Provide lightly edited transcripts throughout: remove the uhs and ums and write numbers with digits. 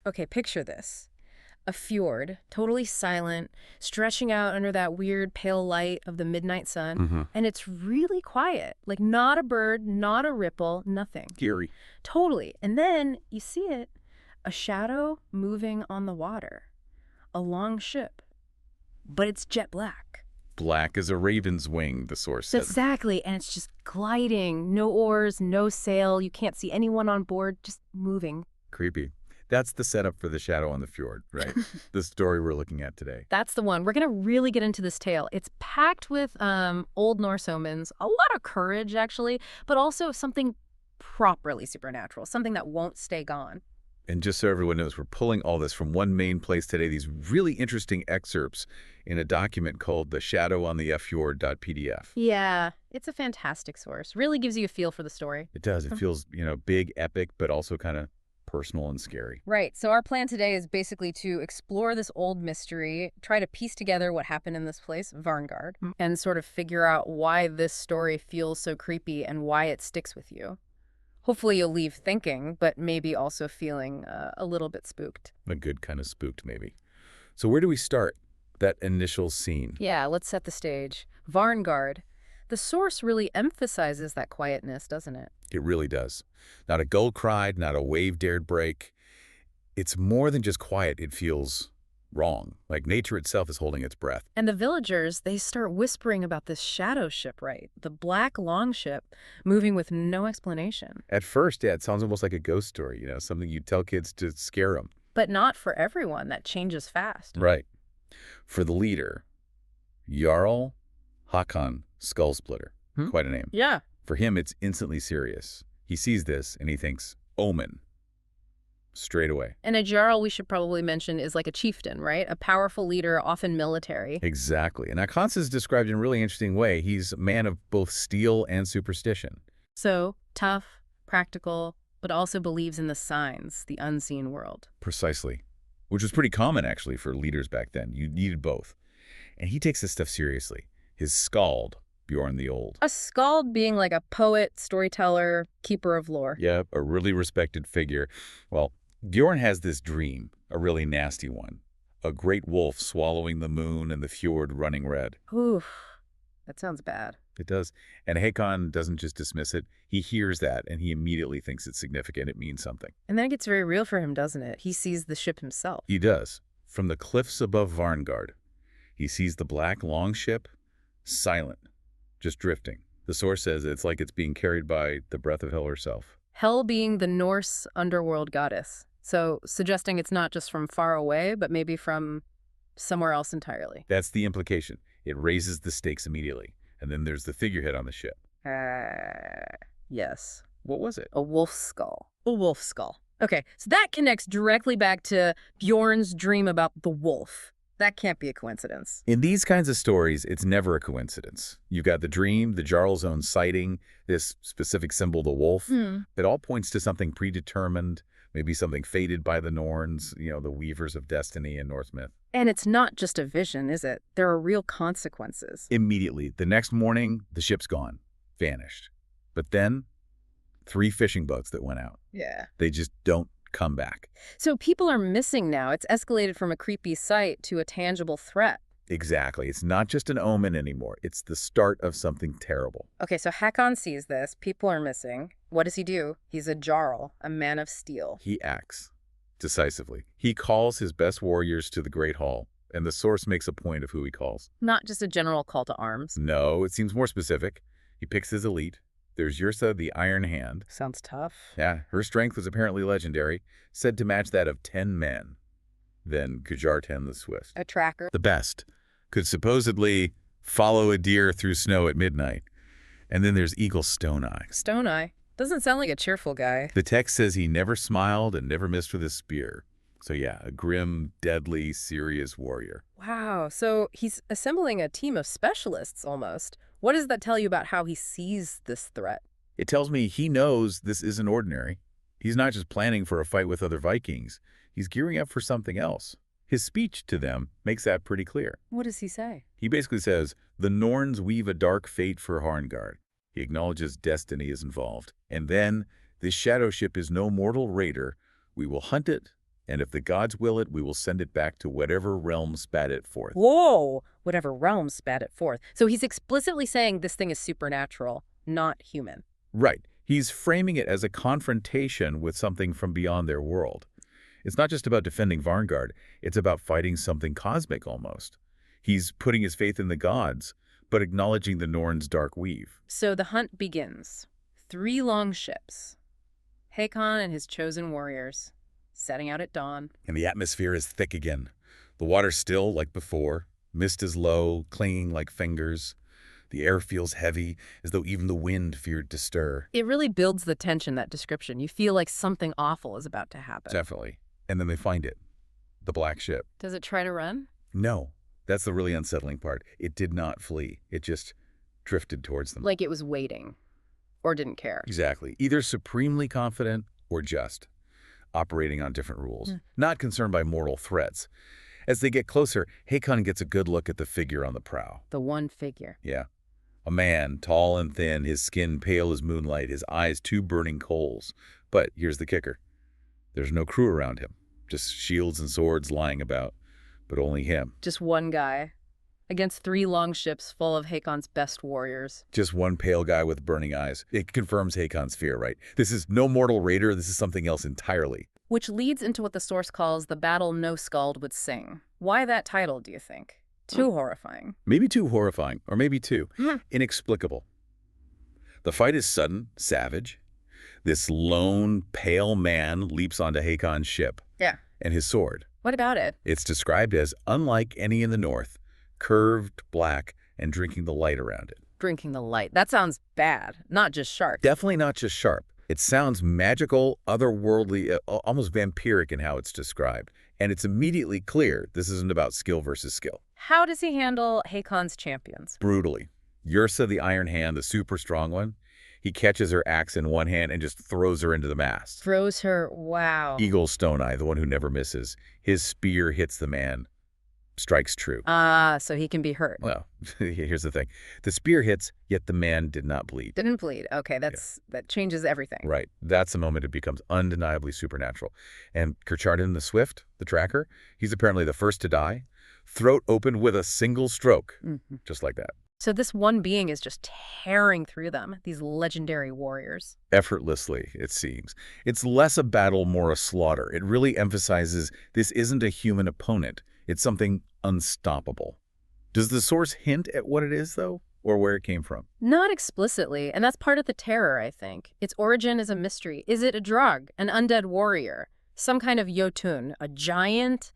Okay, picture this. A fjord, totally silent, stretching out under that weird pale light of the midnight sun, and it's really quiet. Like not a bird, not a ripple, nothing. Eerie. Totally. And then you see it, a shadow moving on the water. A long ship. But it's jet black. Black as a raven's wing, the source said. Exactly, and it's just gliding. No oars, no sail. You can't see anyone on board, just moving. Creepy. That's the setup for the shadow on the fjord, right? The story we're looking at today. That's the one. We're going to really get into this tale. It's packed with Old Norse omens, a lot of courage, actually, but also something properly supernatural, something that won't stay gone. And just so everyone knows, we're pulling all this from one main place today, these really interesting excerpts in a document called the Shadow on the Fjord.pdf. Yeah, it's a fantastic source. Really gives you a feel for the story. It does. It feels, big, epic, but also kind of personal and scary. Right. So our plan today is basically to explore this old mystery, try to piece together what happened in this place, Varngard, and sort of figure out why this story feels so creepy and why it sticks with you. Hopefully you'll leave thinking, but maybe also feeling a little bit spooked. A good kind of spooked, maybe. So where do we start? That initial scene. Yeah, let's set the stage. Varngard. The source really emphasizes that quietness, doesn't it? It really does. Not a gull cried, not a wave dared break. It's more than just quiet. It feels wrong, like nature itself is holding its breath. And the villagers, they start whispering about this shadow ship, right? The black longship moving with no explanation. At first, yeah, it sounds almost like a ghost story, something you tell kids to scare them. But not for everyone. That changes fast. Right. For the leader, Jarl Håkon Skullsplitter. Quite a name. Yeah. For him, it's instantly serious. He sees this and he thinks, omen. Straight away. And a jarl, we should probably mention, is like a chieftain, right? A powerful leader, often military. Exactly. And Håkon is described in a really interesting way. He's a man of both steel and superstition. So, tough, practical, but also believes in the signs, the unseen world. Precisely. Which was pretty common, actually, for leaders back then. You needed both. And he takes this stuff seriously. His skald, Bjorn the Old. A skald being like a poet, storyteller, keeper of lore. Yep, a really respected figure. Well, Bjorn has this dream, a really nasty one. A great wolf swallowing the moon and the fjord running red. Oof, that sounds bad. It does. And Håkon doesn't just dismiss it. He hears that, and he immediately thinks it's significant. It means something. And then it gets very real for him, doesn't it? He sees the ship himself. He does. From the cliffs above Varngard, he sees the black longship, silent, just drifting. The source says it's like it's being carried by the breath of hell herself. Hel being the Norse underworld goddess. So suggesting it's not just from far away, but maybe from somewhere else entirely. That's the implication. It raises the stakes immediately. And then there's the figurehead on the ship. Yes. What was it? A wolf skull. A wolf skull. Okay, so that connects directly back to Bjorn's dream about the wolf. That can't be a coincidence. In these kinds of stories, it's never a coincidence. You've got the dream, the Jarl's own sighting, this specific symbol, the wolf. It all points to something predetermined, maybe something fated by the Norns, the weavers of destiny in Norse myth. And it's not just a vision, is it? There are real consequences. Immediately, the next morning, the ship's gone, vanished. But then, 3 fishing boats that went out. Yeah. They just don't come back. So people are missing now. It's escalated from a creepy sight to a tangible threat. Exactly. It's not just an omen anymore. It's the start of something terrible. Okay, so Håkon sees this. People are missing. What does he do? He's a jarl, a man of steel. He acts decisively. He calls his best warriors to the Great Hall, and the source makes a point of who he calls. Not just a general call to arms. No, it seems more specific. He picks his elite. There's Yrsa the Iron Hand. Sounds tough. Yeah, her strength was apparently legendary, said to match that of 10 men. Then Gujarten the Swift. A tracker. The best. Could supposedly follow a deer through snow at midnight. And then there's Eagle Stone Eye. Stone Eye. Doesn't sound like a cheerful guy. The text says he never smiled and never missed with his spear. So yeah, a grim, deadly, serious warrior. Wow, so he's assembling a team of specialists almost. What does that tell you about how he sees this threat? It tells me he knows this isn't ordinary. He's not just planning for a fight with other Vikings. He's gearing up for something else. His speech to them makes that pretty clear. What does he say? He basically says, the Norns weave a dark fate for Varngard. He acknowledges destiny is involved. And then, this shadow ship is no mortal raider. We will hunt it And if the gods will it, we will send it back to whatever realm spat it forth. Whoa! Whatever realm spat it forth. So he's explicitly saying this thing is supernatural, not human. Right. He's framing it as a confrontation with something from beyond their world. It's not just about defending Varngard, it's about fighting something cosmic almost. He's putting his faith in the gods, but acknowledging the Norn's dark weave. So the hunt begins. 3 long ships. Hakon and his chosen warriors, setting out at dawn. And the atmosphere is thick again. The water's still like before. Mist is low, clinging like fingers. The air feels heavy, as though even the wind feared to stir. It really builds the tension, that description. You feel like something awful is about to happen. Definitely. And then they find it. The black ship. Does it try to run? No. That's the really unsettling part. It did not flee. It just drifted towards them. Like it was waiting. Or didn't care. Exactly. Either supremely confident or just operating on different rules. Not concerned by mortal threats. As they get closer, Hakon gets a good look at the figure on the prow. The one figure. Yeah. A man, tall and thin, his skin pale as moonlight, his eyes 2 burning coals. But here's the kicker. There's no crew around him. Just shields and swords lying about. But only him. Just one guy. Against 3 long ships full of Hakon's best warriors. Just one pale guy with burning eyes. It confirms Hakon's fear, right? This is no mortal raider. This is something else entirely. Which leads into what the source calls the battle no skald would sing. Why that title, do you think? Too horrifying. Maybe too horrifying, or maybe too inexplicable. The fight is sudden, savage. This lone, pale man leaps onto Hakon's ship. Yeah. And his sword. What about it? It's described as unlike any in the north, curved, black, and drinking the light around it. Drinking the light. That sounds bad, not just sharp. Definitely not just sharp. It sounds magical, otherworldly, almost vampiric in how it's described. And it's immediately clear this isn't about skill versus skill. How does he handle Hakon's champions? Brutally. Yrsa, the Iron Hand, the super strong one, he catches her axe in one hand and just throws her into the mast. Throws her, wow. Eagle Stone Eye, the one who never misses. His spear hits the man. Strikes true. So he can be hurt. Well, here's the thing. The spear hits, yet the man did not bleed. Didn't bleed. Okay, that changes everything. Right. That's the moment it becomes undeniably supernatural. And Kirchardin the Swift, the tracker, he's apparently the first to die. Throat open with a single stroke. Just like that. So this one being is just tearing through them, these legendary warriors. Effortlessly, it seems. It's less a battle, more a slaughter. It really emphasizes this isn't a human opponent. It's something unstoppable. Does the source hint at what it is, though, or where it came from? Not explicitly, and that's part of the terror, I think. Its origin is a mystery. Is it a drug, an undead warrior, some kind of Jotun, a giant,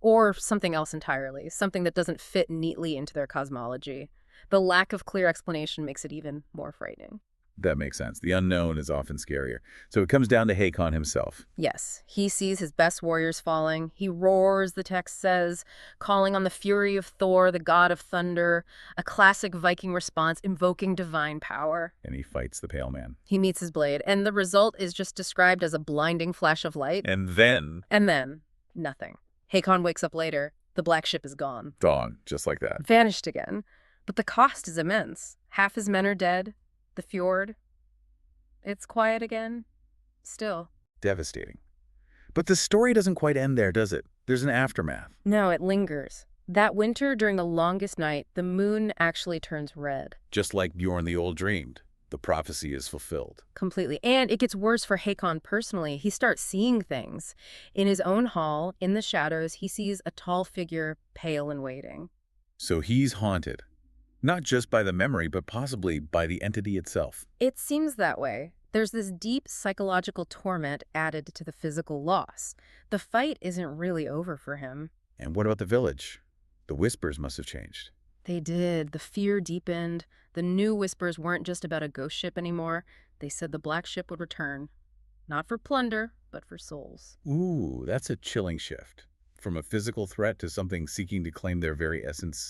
or something else entirely, something that doesn't fit neatly into their cosmology? The lack of clear explanation makes it even more frightening. That makes sense. The unknown is often scarier. So it comes down to Hakon himself. Yes, he sees his best warriors falling. He roars, the text says, calling on the fury of Thor, the god of thunder, a classic Viking response invoking divine power. And he fights the pale man. He meets his blade, and the result is just described as a blinding flash of light. And then, nothing. Hakon wakes up later. The black ship is gone. Gone, just like that. Vanished again. But the cost is immense. Half his men are dead. The fjord. It's quiet again. Still. Devastating. But the story doesn't quite end there, does it? There's an aftermath. No, it lingers. That winter, during the longest night, the moon actually turns red. Just like Bjorn the Old dreamed. The prophecy is fulfilled. Completely. And it gets worse for Hakon personally. He starts seeing things. In his own hall, in the shadows, he sees a tall figure, pale and waiting. So he's haunted. Not just by the memory, but possibly by the entity itself. It seems that way. There's this deep psychological torment added to the physical loss. The fight isn't really over for him. And what about the village? The whispers must have changed. They did. The fear deepened. The new whispers weren't just about a ghost ship anymore. They said the black ship would return. Not for plunder, but for souls. Ooh, that's a chilling shift. From a physical threat to something seeking to claim their very essence.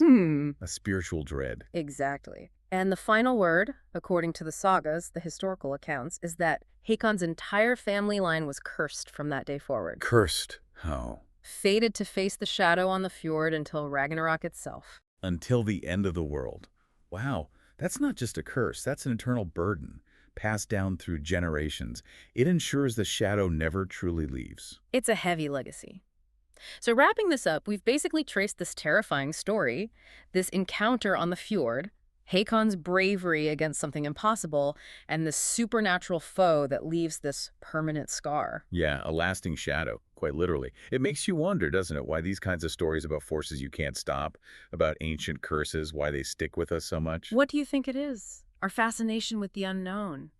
A spiritual dread. Exactly. And the final word, according to the sagas, the historical accounts, is that Hakon's entire family line was cursed from that day forward. Cursed. Oh. Fated to face the shadow on the fjord until Ragnarok itself. Until the end of the world. Wow, that's not just a curse, that's an eternal burden. passed down through generations. It ensures the shadow never truly leaves. It's a heavy legacy. So wrapping this up, we've basically traced this terrifying story, this encounter on the fjord, Hakon's bravery against something impossible, and this supernatural foe that leaves this permanent scar. Yeah, a lasting shadow, quite literally. It makes you wonder, doesn't it, why these kinds of stories about forces you can't stop, about ancient curses, why they stick with us so much? What do you think it is? Our fascination with the unknown,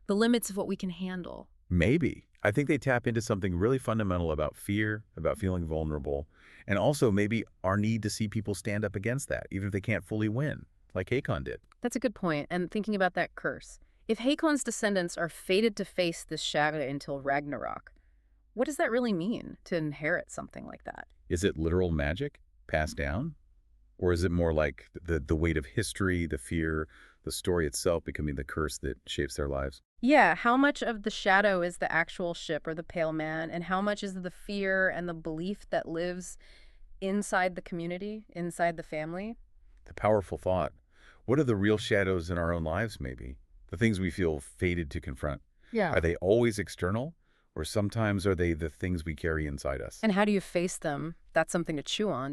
the limits of what we can handle. Maybe. I think they tap into something really fundamental about fear, about feeling vulnerable, and also maybe our need to see people stand up against that, even if they can't fully win, like Hakon did. That's a good point. And thinking about that curse, if Hakon's descendants are fated to face this shadow until Ragnarok, what does that really mean to inherit something like that? Is it literal magic passed down? Or is it more like the weight of history, the fear, the story itself becoming the curse that shapes their lives? Yeah, how much of the shadow is the actual ship or the pale man, and how much is the fear and the belief that lives inside the community, inside the family? The powerful thought. What are the real shadows in our own lives, maybe? The things we feel fated to confront. Yeah. Are they always external? Or sometimes are they the things we carry inside us? And how do you face them? That's something to chew on,